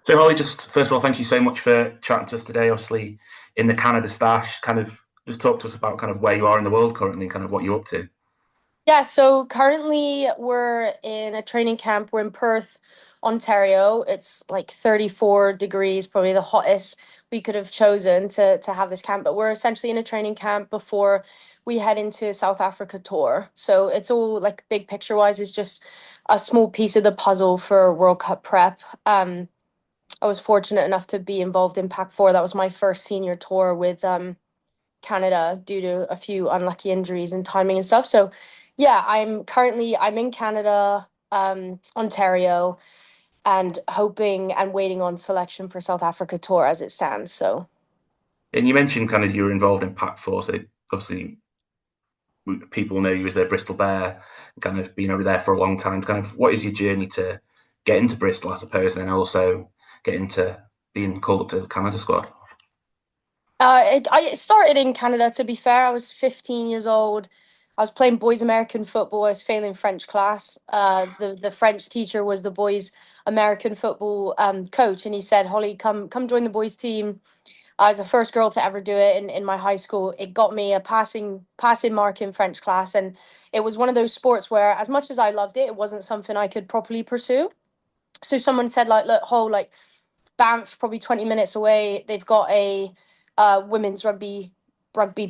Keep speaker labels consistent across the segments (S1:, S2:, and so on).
S1: So, Holly, just first of all, thank you so much for chatting to us today. Obviously, in the Canada stash, kind of just talk to us about kind of where you are in the world currently and kind of what you're up to.
S2: Yeah, so currently we're in a training camp. We're in Perth, Ontario. It's like 34 degrees, probably the hottest we could have chosen to have this camp. But we're essentially in a training camp before we head into South Africa tour. So it's all like big picture wise, it's just a small piece of the puzzle for World Cup prep. I was fortunate enough to be involved in Pack 4. That was my first senior tour with Canada due to a few unlucky injuries and timing and stuff. So yeah, I'm in Canada, Ontario, and hoping and waiting on selection for South Africa tour as it stands. So
S1: And you mentioned kind of you were involved in Pack 4, so obviously people know you as a Bristol Bear, kind of been over there for a long time. Kind of what is your journey to get into Bristol, I suppose, and then also get into being called up to the Canada squad?
S2: I started in Canada, to be fair. I was 15 years old. I was playing boys American football. I was failing French class. The French teacher was the boys American football coach, and he said, "Holly, come join the boys team." I was the first girl to ever do it in my high school. It got me a passing mark in French class, and it was one of those sports where, as much as I loved it, it wasn't something I could properly pursue. So someone said, like, look, Hole, like Banff, probably 20 minutes away, they've got a women's rugby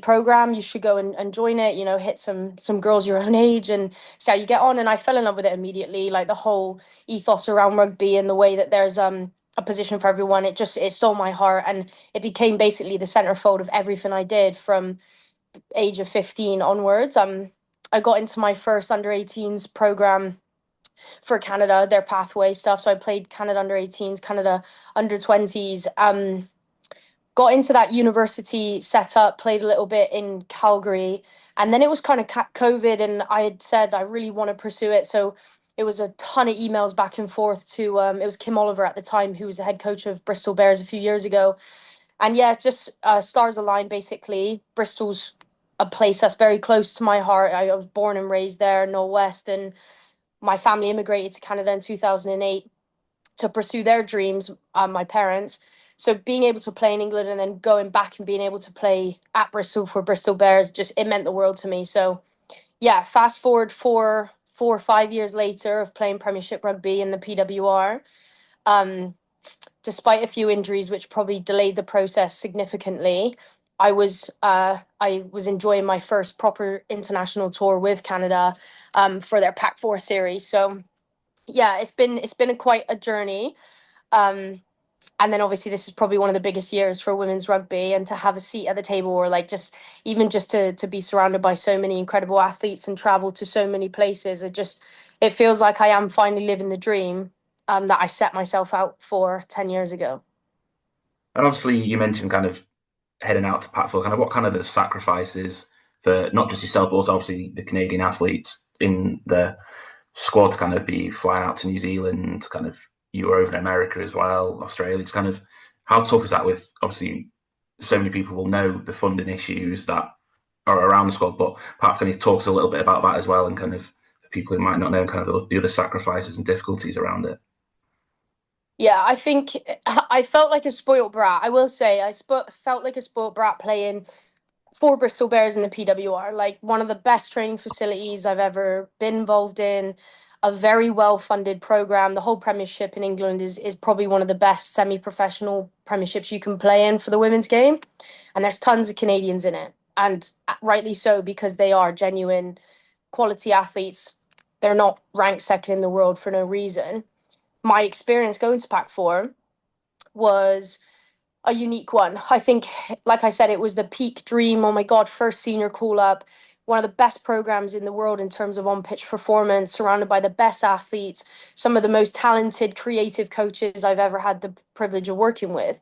S2: program. You should go and join it. You know, hit some girls your own age and see how you get on. And I fell in love with it immediately. Like the whole ethos around rugby and the way that there's a position for everyone. It stole my heart, and it became basically the centerfold of everything I did from age of 15 onwards. I got into my first under 18s program for Canada, their pathway stuff. So I played Canada under 18s, Canada under 20s. Got into that university setup, played a little bit in Calgary, and then it was kind of COVID, and I had said I really want to pursue it. So it was a ton of emails back and forth to it was Kim Oliver at the time, who was the head coach of Bristol Bears a few years ago. And yeah, it's just stars aligned basically. Bristol's a place that's very close to my heart. I was born and raised there, North West, and my family immigrated to Canada in 2008 to pursue their dreams, my parents. So being able to play in England and then going back and being able to play at Bristol for Bristol Bears, just it meant the world to me. So yeah, fast forward 4 or 5 years later of playing Premiership rugby in the PWR, um, despite a few injuries which probably delayed the process significantly, I was enjoying my first proper international tour with Canada, for their Pac 4 series. So yeah, it's been quite a journey. Um, and then obviously this is probably one of the biggest years for women's rugby, and to have a seat at the table, or like just even just to be surrounded by so many incredible athletes and travel to so many places, it feels like I am finally living the dream that I set myself out for 10 years ago.
S1: And obviously, you mentioned kind of heading out to Pack 4, kind of what kind of the sacrifices for not just yourself, but also obviously the Canadian athletes in the squad to kind of be flying out to New Zealand, kind of you were over in America as well, Australia. Just kind of how tough is that with obviously so many people will know the funding issues that are around the squad, but perhaps can you talk us a little bit about that as well and kind of people who might not know kind of the other sacrifices and difficulties around it?
S2: Yeah, I think I felt like a spoiled brat. I will say felt like a spoiled brat playing for Bristol Bears in the PWR, like one of the best training facilities I've ever been involved in, a very well funded program. The whole Premiership in England is probably one of the best semi professional premierships you can play in for the women's game. And there's tons of Canadians in it. And rightly so, because they are genuine quality athletes. They're not ranked second in the world for no reason. My experience going to Pac 4 was a unique one. I think, like I said, it was the peak dream. Oh my God, first senior call up, one of the best programs in the world in terms of on pitch performance, surrounded by the best athletes, some of the most talented, creative coaches I've ever had the privilege of working with.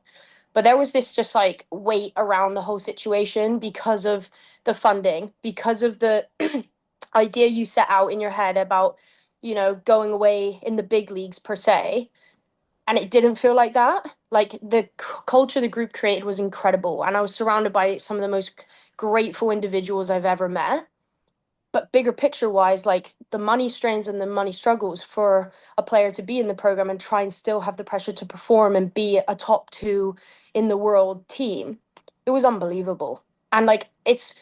S2: But there was this just like weight around the whole situation because of the funding, because of the idea you set out in your head about, going away in the big leagues per se, and it didn't feel like that. Like the culture the group created was incredible, and I was surrounded by some of the most grateful individuals I've ever met. But bigger picture wise, like the money strains and the money struggles for a player to be in the program and try and still have the pressure to perform and be a top two in the world team, it was unbelievable. And like it's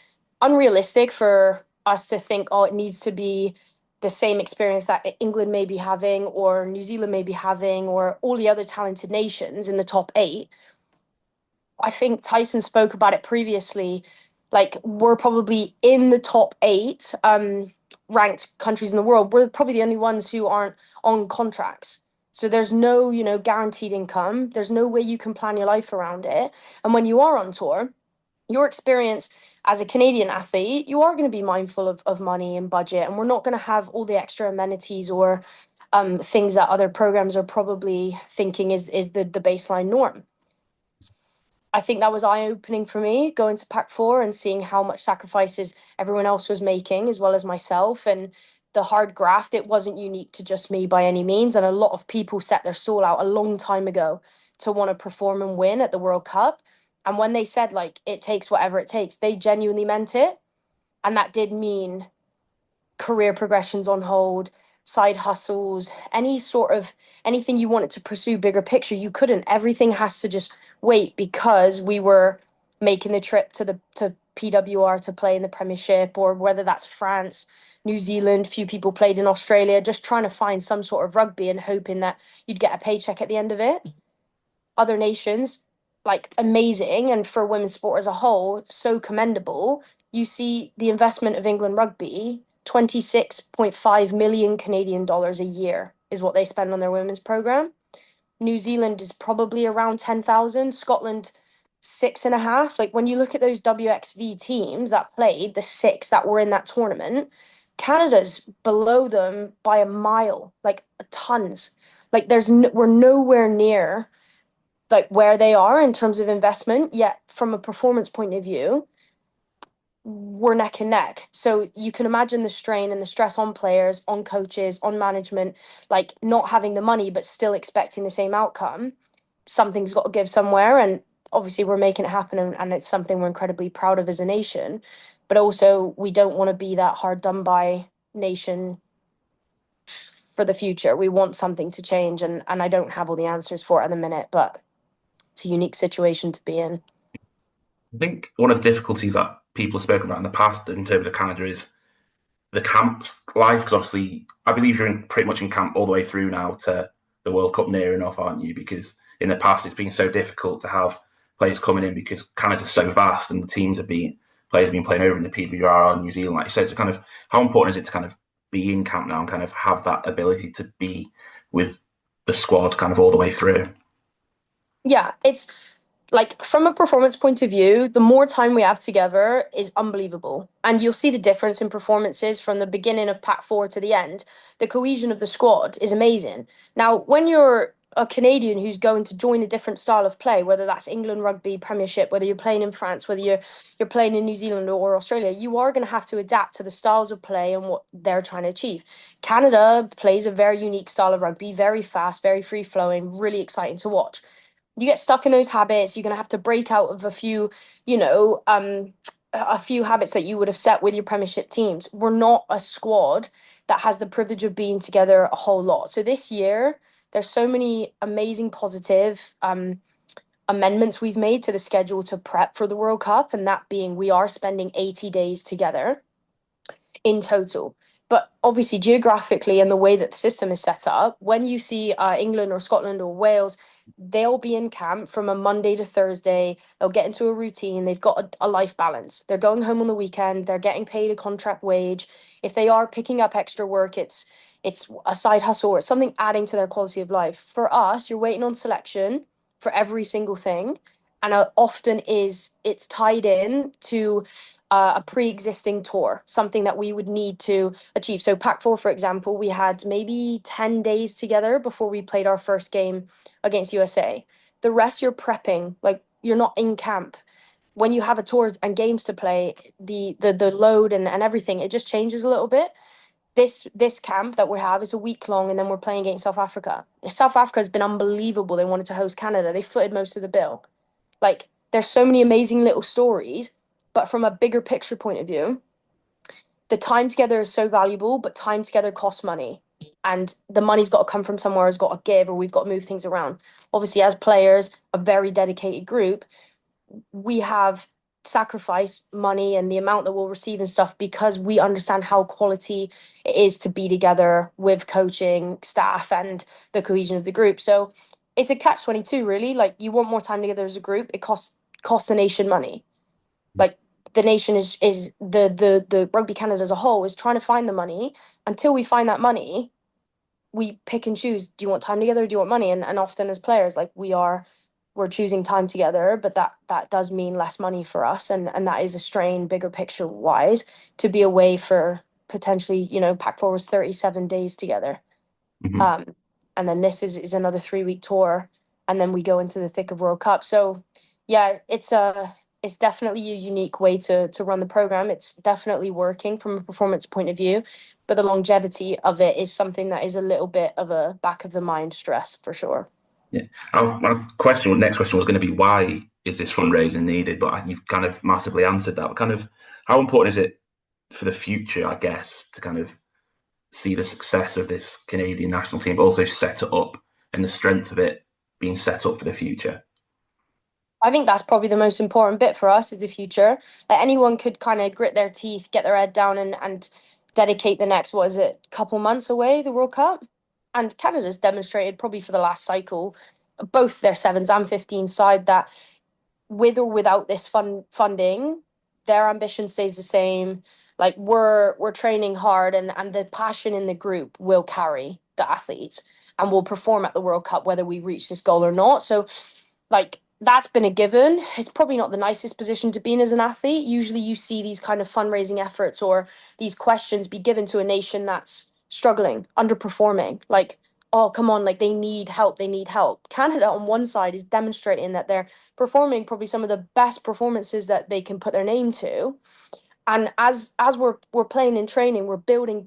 S2: unrealistic for us to think, oh, it needs to be the same experience that England may be having or New Zealand may be having or all the other talented nations in the top eight. I think Tyson spoke about it previously. Like we're probably in the top eight ranked countries in the world. We're probably the only ones who aren't on contracts. So there's no, guaranteed income. There's no way you can plan your life around it. And when you are on tour, your experience as a Canadian athlete, you are going to be mindful of money and budget. And we're not going to have all the extra amenities or things that other programs are probably thinking is the baseline norm. I think that was eye opening for me going to Pac 4 and seeing how much sacrifices everyone else was making, as well as myself. And the hard graft, it wasn't unique to just me by any means. And a lot of people set their soul out a long time ago to want to perform and win at the World Cup. And when they said, like, it takes whatever it takes, they genuinely meant it. And that did mean career progressions on hold, side hustles, any sort of anything you wanted to pursue bigger picture, you couldn't. Everything has to just wait because we were making the trip to PWR to play in the Premiership, or whether that's France, New Zealand, few people played in Australia, just trying to find some sort of rugby and hoping that you'd get a paycheck at the end of it. Other nations, like amazing, and for women's sport as a whole, so commendable. You see the investment of England rugby, 26.5 million Canadian dollars a year is what they spend on their women's program. New Zealand is probably around 10,000, Scotland 6.5. Like when you look at those WXV teams that played, the six that were in that tournament, Canada's below them by a mile, like tons. Like we're nowhere near like where they are in terms of investment, yet from a performance point of view, we're neck and neck. So you can imagine the strain and the stress on players, on coaches, on management, like not having the money but still expecting the same outcome. Something's got to give somewhere, and obviously we're making it happen, and it's something we're incredibly proud of as a nation. But also we don't want to be that hard done by nation for the future. We want something to change, and I don't have all the answers for it at the minute, but it's a unique situation to be in.
S1: I think one of the difficulties that people have spoken about in the past in terms of Canada is the camp life, because obviously I believe you're pretty much in camp all the way through now to the World Cup near enough, aren't you? Because in the past it's been so difficult to have players coming in because Canada's so vast and the teams have been players have been playing over in the PWR or New Zealand, like you said. So kind of how important is it to kind of be in camp now and kind of have that ability to be with the squad kind of all the way through?
S2: Yeah, it's like from a performance point of view, the more time we have together is unbelievable. And you'll see the difference in performances from the beginning of Pack 4 to the end. The cohesion of the squad is amazing. Now, when you're a Canadian who's going to join a different style of play, whether that's England rugby premiership, whether you're playing in France, whether you're playing in New Zealand or Australia, you are going to have to adapt to the styles of play and what they're trying to achieve. Canada plays a very unique style of rugby, very fast, very free flowing, really exciting to watch. You get stuck in those habits, you're going to have to break out of a few, a few habits that you would have set with your premiership teams. We're not a squad that has the privilege of being together a whole lot. So this year, there's so many amazing positive amendments we've made to the schedule to prep for the World Cup, and that being we are spending 80 days together in total. But obviously, geographically and the way that the system is set up, when you see England or Scotland or Wales, they'll be in camp from a Monday to Thursday. They'll get into a routine. They've got a life balance. They're going home on the weekend. They're getting paid a contract wage. If they are picking up extra work, it's a side hustle or it's something adding to their quality of life. For us, you're waiting on selection for every single thing, and often it's tied in to a pre-existing tour, something that we would need to achieve. So Pac 4, for example, we had maybe 10 days together before we played our first game against USA. The rest you're prepping, like you're not in camp. When you have a tours and games to play, the load and everything, it just changes a little bit. This camp that we have is a week long, and then we're playing against South Africa. South Africa has been unbelievable. They wanted to host Canada. They footed most of the bill. Like there's so many amazing little stories, but from a bigger picture point of view, the time together is so valuable, but time together costs money. And the money's got to come from somewhere, has got to give, or we've got to move things around. Obviously, as players, a very dedicated group, we have sacrificed money and the amount that we'll receive and stuff because we understand how quality it is to be together with coaching staff and the cohesion of the group. So it's a catch-22 really. Like, you want more time together as a group, it costs the nation money. Like, the nation is the Rugby Canada as a whole is trying to find the money. Until we find that money, we pick and choose. Do you want time together, or do you want money? And often as players, like, we're choosing time together, but that does mean less money for us, and that is a strain, bigger picture wise, to be away for potentially, Pac 4 was 37 days together.
S1: Mm-hmm.
S2: um and then this is another 3 week tour, and then we go into the thick of World Cup. So yeah, it's definitely a unique way to run the program. It's definitely working from a performance point of view, but the longevity of it is something that is a little bit of a back of the mind stress for sure.
S1: Yeah. My next question was going to be why is this fundraising needed? But you've kind of massively answered that. But kind of how important is it for the future, I guess, to kind of see the success of this Canadian national team, but also set it up and the strength of it being set up for the future?
S2: I think that's probably the most important bit for us, is the future. Like, anyone could kind of grit their teeth, get their head down, and dedicate the next, what is it, couple months away, the World Cup. And Canada's demonstrated probably for the last cycle, both their sevens and 15 side, that with or without this funding, their ambition stays the same. Like, we're training hard, and the passion in the group will carry the athletes and will perform at the World Cup whether we reach this goal or not. So, like, that's been a given. It's probably not the nicest position to be in as an athlete. Usually you see these kind of fundraising efforts or these questions be given to a nation that's struggling, underperforming. Like, oh, come on, like, they need help, they need help. Canada on one side is demonstrating that they're performing probably some of the best performances that they can put their name to, and as we're playing and training, we're building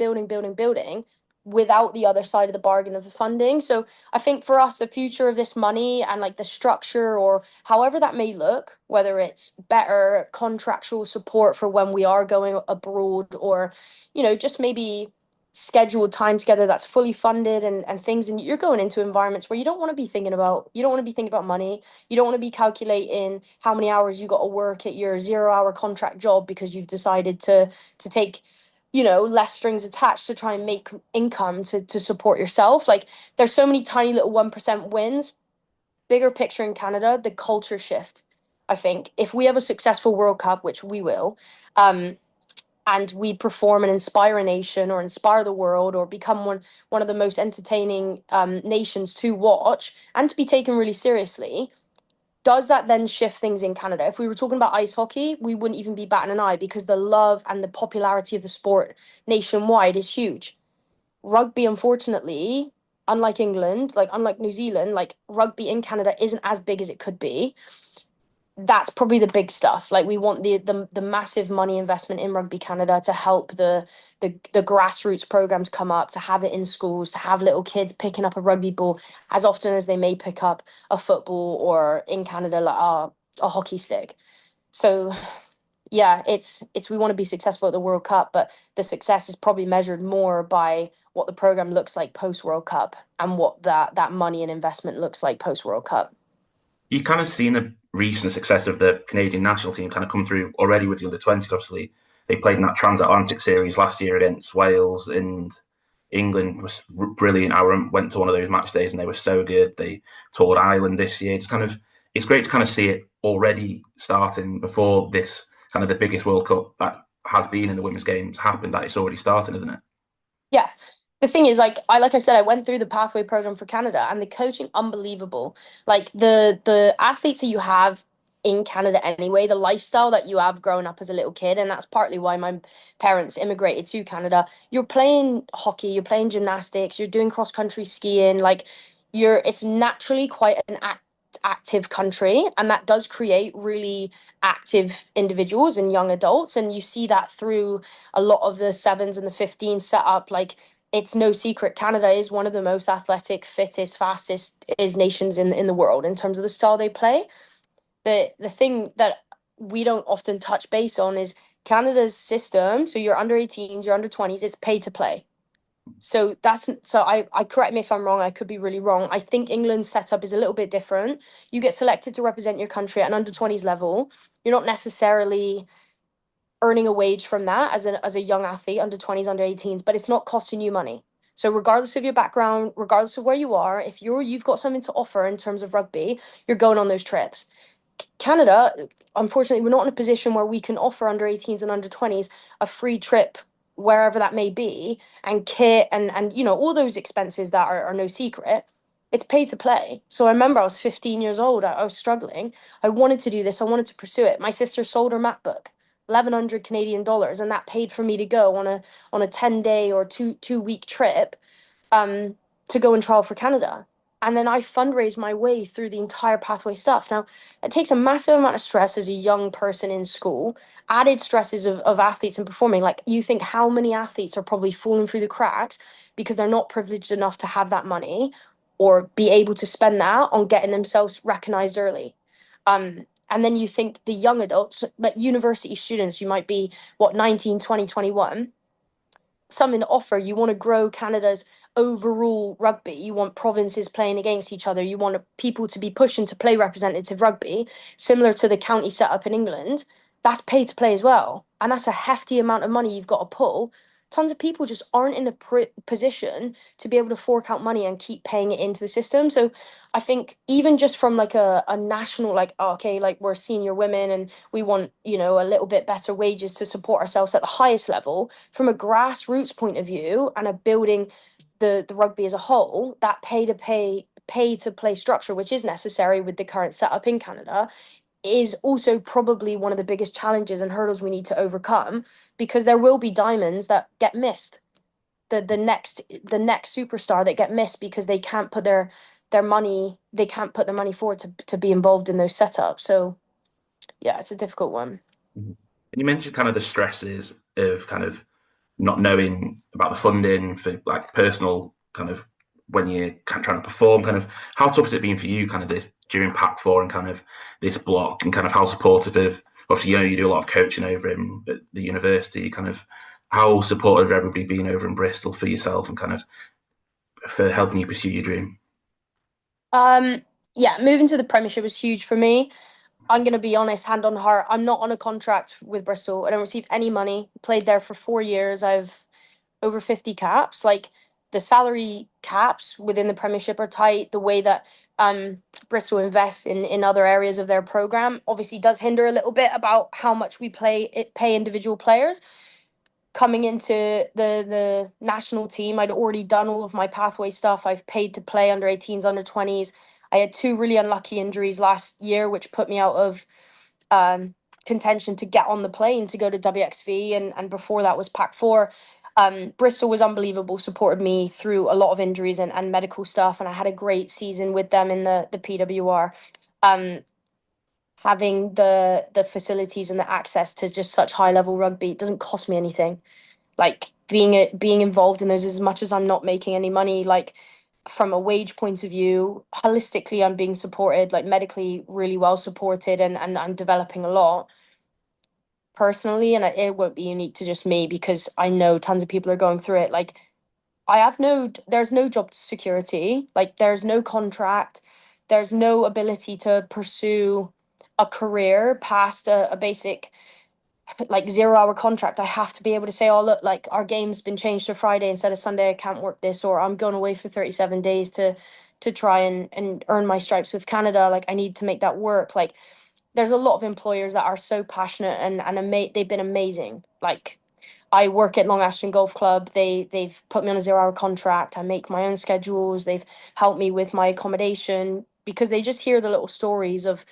S2: without the other side of the bargain of the funding. So I think for us, the future of this money and, like, the structure, or however that may look, whether it's better contractual support for when we are going abroad, or just maybe scheduled time together that's fully funded, and things, and you're going into environments where you don't want to be thinking about money. You don't want to be calculating how many hours you got to work at your 0 hour contract job because you've decided to take, less strings attached to try and make income to support yourself. Like, there's so many tiny little 1% wins. Bigger picture in Canada, the culture shift. I think if we have a successful World Cup, which we will, and we perform and inspire a nation, or inspire the world, or become one of the most entertaining nations to watch and to be taken really seriously, does that then shift things in Canada? If we were talking about ice hockey, we wouldn't even be batting an eye because the love and the popularity of the sport nationwide is huge. Rugby, unfortunately, unlike England, like, unlike New Zealand, like, rugby in Canada isn't as big as it could be. That's probably the big stuff. Like, we want the massive money investment in Rugby Canada to help the grassroots programs come up, to have it in schools, to have little kids picking up a rugby ball as often as they may pick up a football, or in Canada, like, a hockey stick. So yeah, it's we want to be successful at the World Cup, but the success is probably measured more by what the program looks like post World Cup, and what that money and investment looks like post World Cup.
S1: You kind of seen the recent success of the Canadian national team kind of come through already with the under 20s. Obviously, they played in that transatlantic series last year against Wales, and England was brilliant. I went to one of those match days and they were so good. They toured Ireland this year. It's great to kind of see it already starting before this kind of the biggest World Cup that has been in the women's games happened. That it's already starting, isn't it?
S2: Yeah. The thing is, like I said, I went through the pathway program for Canada, and the coaching unbelievable. Like, the athletes that you have in Canada anyway, the lifestyle that you have growing up as a little kid, and that's partly why my parents immigrated to Canada. You're playing hockey, you're playing gymnastics, you're doing cross country skiing, like, it's naturally quite an active country, and that does create really active individuals and young adults, and you see that through a lot of the sevens and the 15 set up. Like, it's no secret, Canada is one of the most athletic, fittest, fastest is nations in the world in terms of the style they play. The thing that we don't often touch base on is Canada's system, so you're under 18s, you're under 20s, it's pay to play. So I correct me if I'm wrong, I could be really wrong. I think England's setup is a little bit different. You get selected to represent your country at an under 20s level. You're not necessarily earning a wage from that as a young athlete, under 20s, under 18s, but it's not costing you money. So regardless of your background, regardless of where you are, if you've got something to offer in terms of rugby, you're going on those trips. Canada, unfortunately, we're not in a position where we can offer under 18s and under 20s a free trip wherever that may be, and kit and all those expenses that are no secret. It's pay to play. So I remember I was 15 years old. I was struggling. I wanted to do this. I wanted to pursue it. My sister sold her MacBook, 1,100 Canadian dollars, and that paid for me to go on a 10-day or two-week trip um, to go and trial for Canada. And then I fundraised my way through the entire pathway stuff. Now, it takes a massive amount of stress as a young person in school, added stresses of athletes and performing. Like, you think how many athletes are probably falling through the cracks because they're not privileged enough to have that money or be able to spend that on getting themselves recognized early. And then you think the young adults, like university students, you might be, what, 19, 20, 21, something to offer. You want to grow Canada's overall rugby. You want provinces playing against each other. You want people to be pushing to play representative rugby, similar to the county setup in England. That's pay to play as well. And that's a hefty amount of money you've got to pull. Tons of people just aren't in a position to be able to fork out money and keep paying it into the system. So I think even just from like a national, like, oh, okay, like we're senior women and we want, a little bit better wages to support ourselves at the highest level, from a grassroots point of view and a building the rugby as a whole, that pay to play structure, which is necessary with the current setup in Canada, is also probably one of the biggest challenges and hurdles we need to overcome, because there will be diamonds that get missed. The next superstar that get missed because they can't put their money forward to be involved in those setups. So yeah, it's a difficult one.
S1: And you mentioned kind of the stresses of kind of not knowing about the funding for like personal kind of when you're trying to perform, kind of how tough has it been for you kind of this during Pac 4 and kind of this block, and kind of how supportive of, obviously, you do a lot of coaching over in at the university, kind of how supportive have everybody been over in Bristol for yourself and kind of for helping you pursue your dream?
S2: Um, yeah, moving to the Premiership was huge for me. I'm going to be honest, hand on heart. I'm not on a contract with Bristol. I don't receive any money. Played there for 4 years. I've over 50 caps. Like, the salary caps within the Premiership are tight. The way that Bristol invests in other areas of their program obviously does hinder a little bit about how much we pay individual players. Coming into the national team, I'd already done all of my pathway stuff. I've paid to play under 18s, under 20s. I had two really unlucky injuries last year, which put me out of um, contention to get on the plane to go to WXV, and before that was Pac 4. Bristol was unbelievable, supported me through a lot of injuries and medical stuff, and I had a great season with them in the PWR. Um, Having the facilities and the access to just such high level rugby, it doesn't cost me anything. Like, being involved in those, as much as I'm not making any money, like from a wage point of view, holistically I'm being supported, like medically really well supported, and I'm developing a lot personally, and it won't be unique to just me because I know tons of people are going through it. Like, there's no job security, like there's no contract, there's no ability to pursue a career past a basic, like, 0 hour contract. I have to be able to say, oh look, like our game's been changed to Friday instead of Sunday, I can't work this, or I'm going away for 37 days to try and earn my stripes with Canada. Like, I need to make that work. Like, there's a lot of employers that are so passionate they've been amazing. Like, I work at Long Ashton Golf Club. They've put me on a 0 hour contract. I make my own schedules. They've helped me with my accommodation because they just hear the little stories of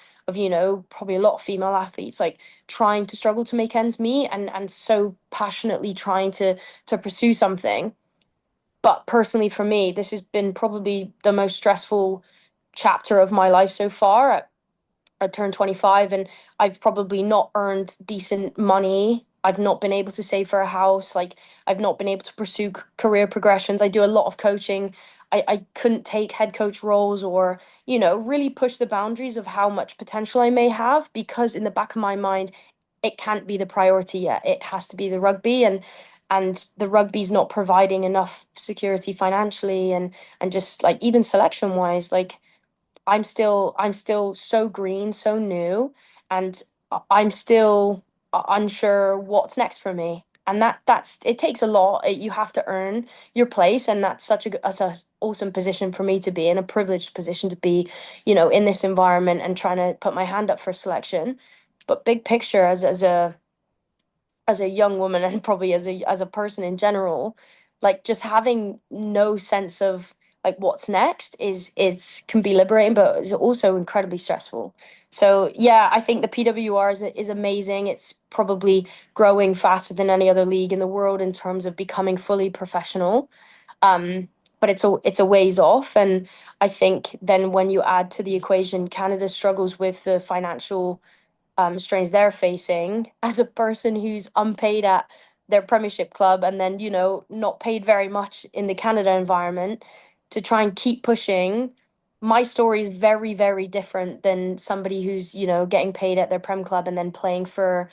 S2: probably a lot of female athletes, like, trying to struggle to make ends meet, and so passionately trying to pursue something. But personally for me, this has been probably the most stressful chapter of my life so far. I turned 25 and I've probably not earned decent money. I've not been able to save for a house. Like, I've not been able to pursue career progressions. I do a lot of coaching. I couldn't take head coach roles or, really push the boundaries of how much potential I may have, because in the back of my mind, it can't be the priority yet. It has to be the rugby, and the rugby's not providing enough security financially, and just like even selection wise, like I'm still so green, so new, and I'm still unsure what's next for me. And that's it takes a lot. You have to earn your place, and that's such a awesome position for me to be in, a privileged position to be, in this environment and trying to put my hand up for selection. But big picture, as a young woman and probably as a person in general, like just having no sense of like what's next is can be liberating, but it's also incredibly stressful. So yeah, I think the PWR is amazing. It's probably growing faster than any other league in the world in terms of becoming fully professional. um but it's a ways off, and I think then when you add to the equation Canada struggles with the financial strains they're facing, as a person who's unpaid at their premiership club and then, not paid very much in the Canada environment, to try and keep pushing. My story is very, very different than somebody who's, getting paid at their Prem club and then playing for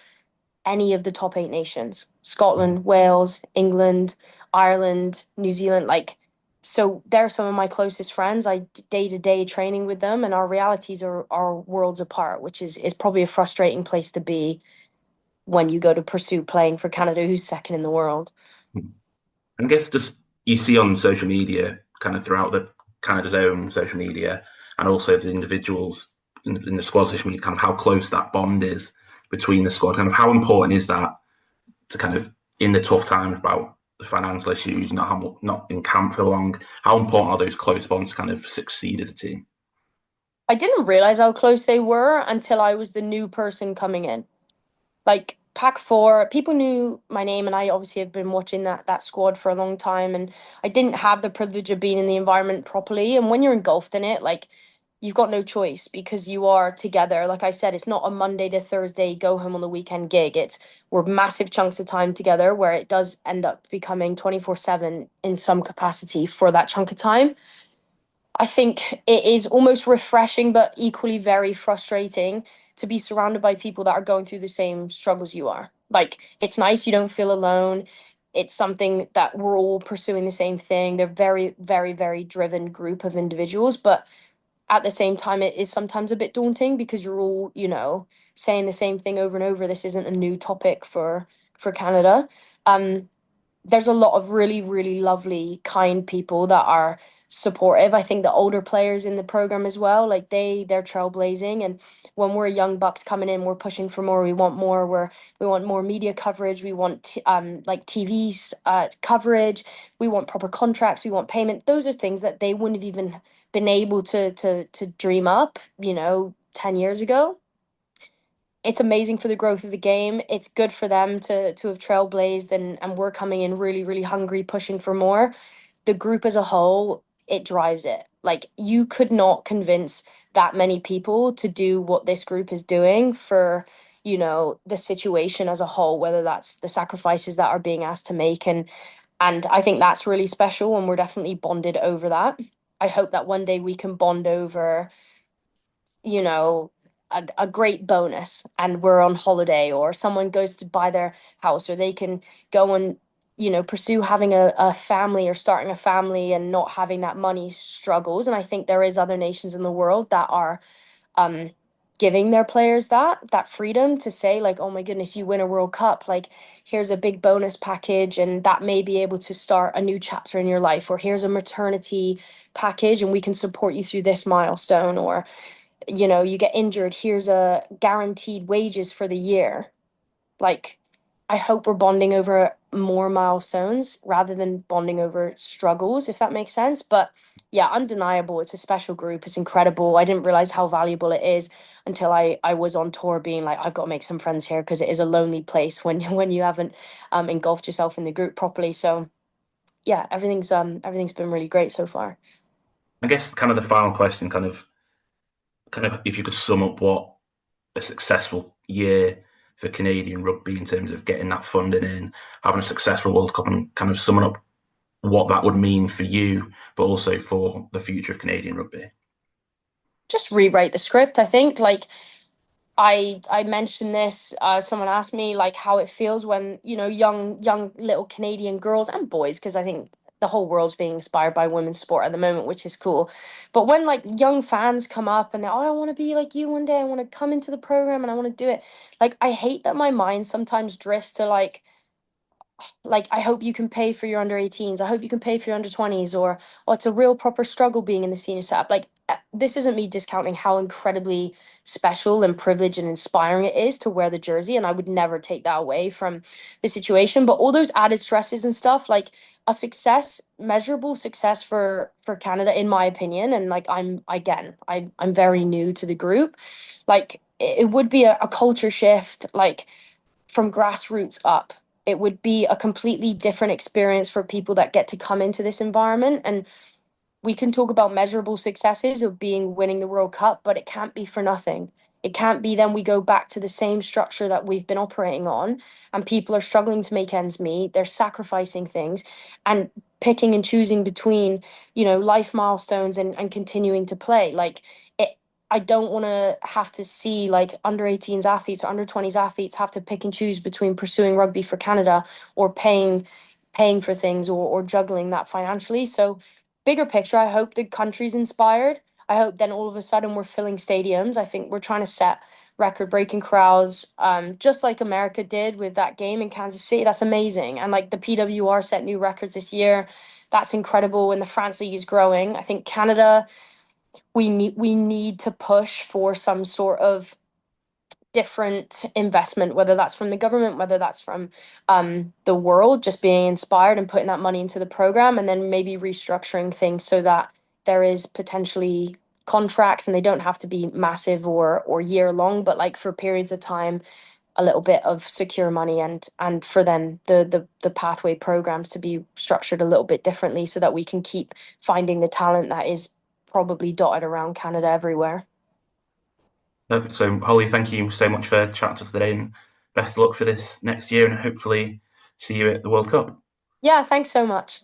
S2: any of the top eight nations: Scotland, Wales, England, Ireland, New Zealand. Like, so they're some of my closest friends. I day to day training with them, and our realities are worlds apart, which is probably a frustrating place to be when you go to pursue playing for Canada, who's second in the world.
S1: I guess just you see on social media, kind of throughout the Canada's own social media, and also the individuals in the squad social media, kind of how close that bond is between the squad. Kind of how important is that to kind of in the tough times about the financial issues, not in camp for long. How important are those close bonds to kind of succeed as a team?
S2: I didn't realize how close they were until I was the new person coming in. Like pack four, people knew my name, and I obviously have been watching that squad for a long time, and I didn't have the privilege of being in the environment properly. And when you're engulfed in it, like you've got no choice because you are together. Like I said, it's not a Monday to Thursday go home on the weekend gig. It's we're massive chunks of time together where it does end up becoming 24/7 in some capacity for that chunk of time. I think it is almost refreshing, but equally very frustrating to be surrounded by people that are going through the same struggles you are. Like, it's nice you don't feel alone. It's something that we're all pursuing the same thing. They're very, very, very driven group of individuals, but at the same time, it is sometimes a bit daunting because you're all, saying the same thing over and over. This isn't a new topic for Canada. Um, there's a lot of really, really lovely, kind people that are supportive. I think the older players in the program as well, like they're trailblazing. And when we're young bucks coming in, we're pushing for more. We want more. We want more media coverage. We want like TV's coverage. We want proper contracts. We want payment. Those are things that they wouldn't have even been able to dream up, 10 years ago. It's amazing for the growth of the game. It's good for them to have trailblazed, and we're coming in really, really hungry, pushing for more. The group as a whole, it drives it. Like you could not convince that many people to do what this group is doing for, the situation as a whole, whether that's the sacrifices that are being asked to make. And I think that's really special, and we're definitely bonded over that. I hope that one day we can bond over, you know, a great bonus, and we're on holiday, or someone goes to buy their house, or they can go and, pursue having a family or starting a family and not having that money struggles. And I think there is other nations in the world that are um giving their players that freedom to say like, oh my goodness, you win a World Cup, like here's a big bonus package, and that may be able to start a new chapter in your life, or here's a maternity package and we can support you through this milestone, or you get injured, here's a guaranteed wages for the year. Like, I hope we're bonding over more milestones rather than bonding over struggles, if that makes sense. But yeah, undeniable. It's a special group. It's incredible. I didn't realize how valuable it is until I was on tour being like, I've got to make some friends here, because it is a lonely place when when you haven't engulfed yourself in the group properly. So yeah, everything's been really great so far.
S1: I guess kind of the final question, kind of if you could sum up what a successful year for Canadian rugby in terms of getting that funding in, having a successful World Cup, and kind of summing up what that would mean for you, but also for the future of Canadian rugby.
S2: Just rewrite the script, I think. Like, I mentioned this. Someone asked me like how it feels when young little Canadian girls and boys, because I think the whole world's being inspired by women's sport at the moment, which is cool. But when like young fans come up and they're, oh, I want to be like you one day. I want to come into the program and I want to do it. Like I hate that my mind sometimes drifts to like I hope you can pay for your under 18s. I hope you can pay for your under 20s, or it's a real proper struggle being in the senior setup. Like this isn't me discounting how incredibly special and privileged and inspiring it is to wear the jersey, and I would never take that away from the situation. But all those added stresses and stuff, like a success, measurable success for Canada, in my opinion, and like I'm very new to the group. Like it would be a culture shift, like from grassroots up. It would be a completely different experience for people that get to come into this environment. And we can talk about measurable successes of being winning the World Cup, but it can't be for nothing. It can't be then we go back to the same structure that we've been operating on, and people are struggling to make ends meet. They're sacrificing things and picking and choosing between, life milestones and continuing to play. Like it, I don't want to have to see like under 18s athletes or under 20s athletes have to pick and choose between pursuing rugby for Canada or paying for things, or juggling that financially. So bigger picture, I hope the country's inspired. I hope then all of a sudden we're filling stadiums. I think we're trying to set record breaking crowds, just like America did with that game in Kansas City. That's amazing. And like the PWR set new records this year. That's incredible. And the France League is growing. I think Canada, we need to push for some sort of different investment, whether that's from the government, whether that's from the world, just being inspired and putting that money into the program, and then maybe restructuring things so that there is potentially contracts and they don't have to be massive or year long, but like for periods of time, a little bit of secure money, and for then the pathway programs to be structured a little bit differently so that we can keep finding the talent that is probably dotted around Canada everywhere.
S1: Perfect. So, Holly, thank you so much for chatting to us today, and best of luck for this next year, and hopefully see you at the World Cup.
S2: Yeah, thanks so much.